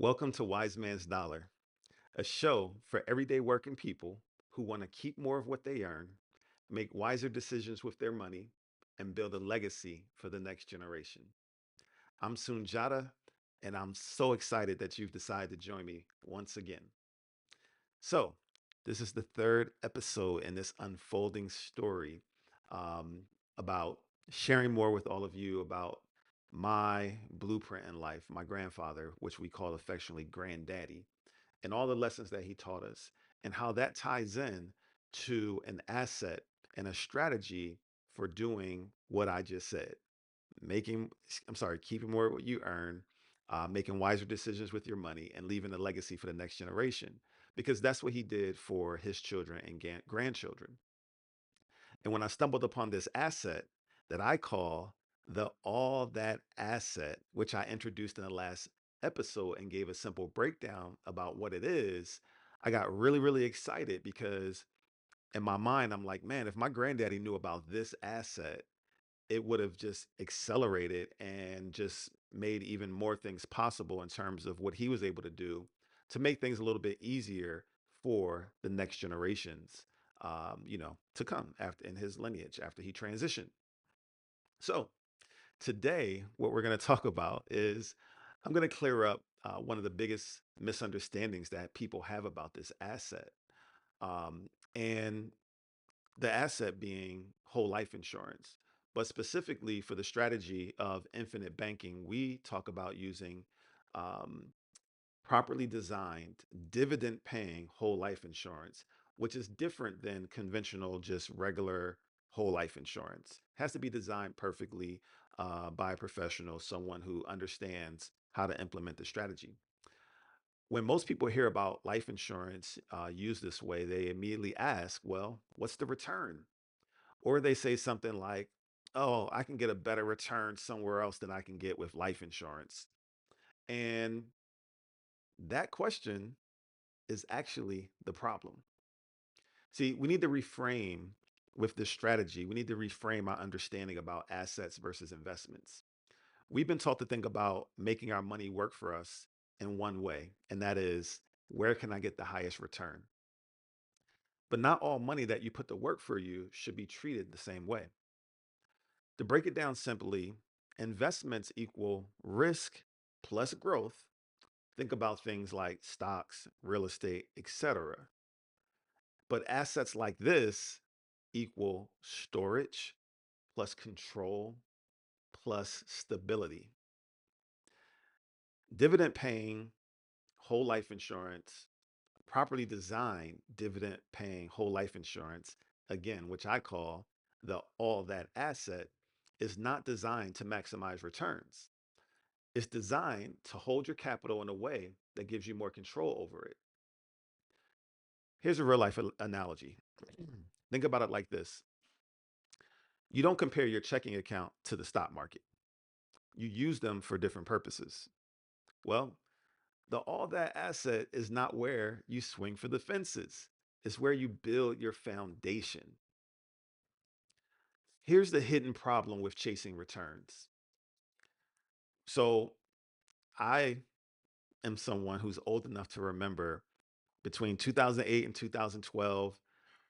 Welcome to Wise Man's Dollar, a show for everyday working people who want to keep more of what they earn, make wiser decisions with their money, and build a legacy for the next generation. I'm Sunjata, and I'm so excited that you've decided to join me once again. So, this is the third episode in this unfolding story um, about sharing more with all of you about my blueprint in life, my grandfather, which we call affectionately Granddaddy, and all the lessons that he taught us, and how that ties in to an asset and a strategy for doing what I just said. Making, I'm sorry, keeping more of what you earn, making wiser decisions with your money, and leaving a legacy for the next generation. Because that's what he did for his children and grandchildren. And when I stumbled upon this asset that I call the all that asset, which I introduced in the last episode and gave a simple breakdown about what it is, I got really, really excited because in my mind, I'm like, man, if my granddaddy knew about this asset, it would have just accelerated and just made even more things possible in terms of what he was able to do to make things a little bit easier for the next generations, to come after in his lineage after he transitioned. So today, what we're going to talk about is I'm going to clear up one of the biggest misunderstandings that people have about this asset. And the asset being whole life insurance. But specifically for the strategy of infinite banking, we talk about using um, properly designed dividend paying whole life insurance, which is different than conventional, just regular whole life insurance. It has to be designed perfectly by a professional, someone who understands how to implement the strategy. When most people hear about life insurance used this way, they immediately ask, well, what's the return? Or they say something like, oh, I can get a better return somewhere else than I can get with life insurance. And that question is actually the problem. See, we need to reframe with this strategy. We need to reframe our understanding about assets versus investments. We've been taught to think about making our money work for us in one way, and that is where can I get the highest return? But not all money that you put to work for you should be treated the same way. To break it down simply, investments equal risk plus growth. Think about things like stocks, real estate, etc. But assets like this equal storage plus control plus stability. Dividend paying whole life insurance, properly designed dividend paying whole life insurance, again, which I call the all that asset, is not designed to maximize returns. It's designed to hold your capital in a way that gives you more control over it. Here's a real life analogy. Think about it like this. You don't compare your checking account to the stock market. You use them for different purposes. Well, the all that asset is not where you swing for the fences. It's where you build your foundation. Here's the hidden problem with chasing returns. So, I am someone who's old enough to remember between 2008 and 2012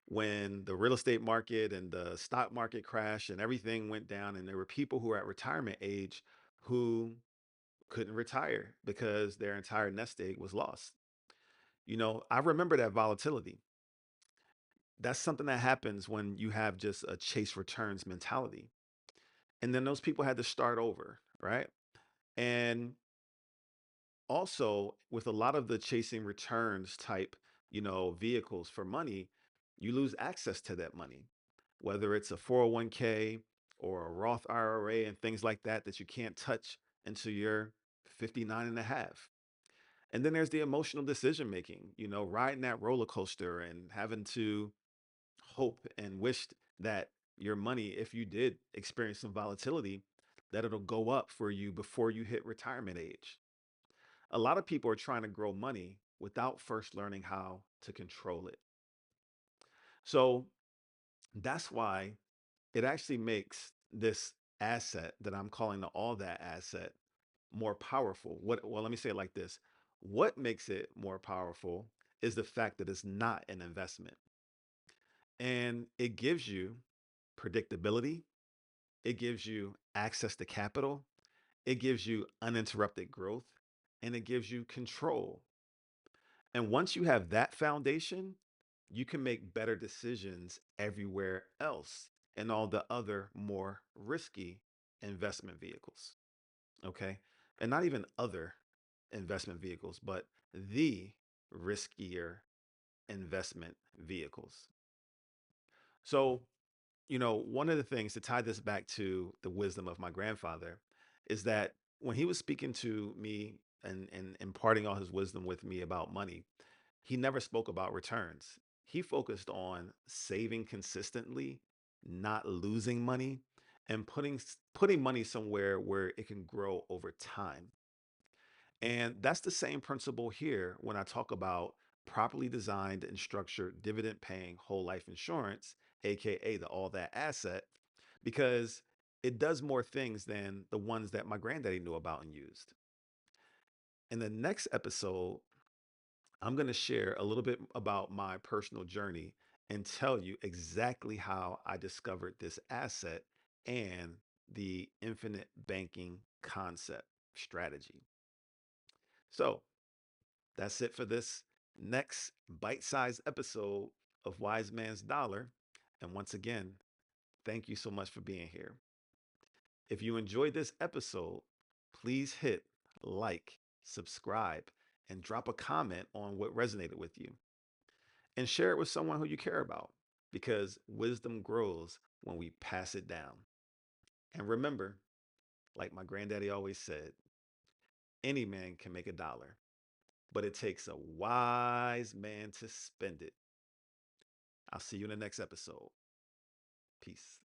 when the real estate market and the stock market crashed and everything went down, and there were people who were at retirement age who couldn't retire because their entire nest egg was lost. I remember that volatility. That's something that happens when you have just a chase returns mentality. And then those people had to start over, right? And also, with a lot of the chasing returns type, vehicles for money, you lose access to that money, whether it's a 401k or a Roth IRA and things like that that you can't touch until you're 59 and a half. And then there's the emotional decision making, riding that roller coaster and having to hope and wish that your money, if you did experience some volatility, that it'll go up for you before you hit retirement age. A lot of people are trying to grow money without first learning how to control it. So that's why it actually makes this asset that I'm calling the all that asset more powerful. Well, let me say it like this. What makes it more powerful is the fact that it's not an investment. And it gives you predictability, it gives you access to capital, it gives you uninterrupted growth, and it gives you control. And once you have that foundation, you can make better decisions everywhere else in all the other more risky investment vehicles. Okay. And not even other investment vehicles, but the riskier investment vehicles. So, one of the things to tie this back to the wisdom of my grandfather is that when he was speaking to me and imparting all his wisdom with me about money, he never spoke about returns. He focused on saving consistently, not losing money, and putting money somewhere where it can grow over time. And that's the same principle here when I talk about properly designed and structured dividend paying whole life insurance, AKA the all that asset, because it does more things than the ones that my granddaddy knew about and used. In the next episode, I'm going to share a little bit about my personal journey and tell you exactly how I discovered this asset and the infinite banking concept strategy. So, that's it for this next bite sized episode of Wise Man's Dollar. And once again, thank you so much for being here. If you enjoyed this episode, please hit like, subscribe, and drop a comment on what resonated with you. And share it with someone who you care about because wisdom grows when we pass it down. And remember, like my granddaddy always said, any man can make a dollar, but it takes a wise man to spend it. I'll see you in the next episode. Peace.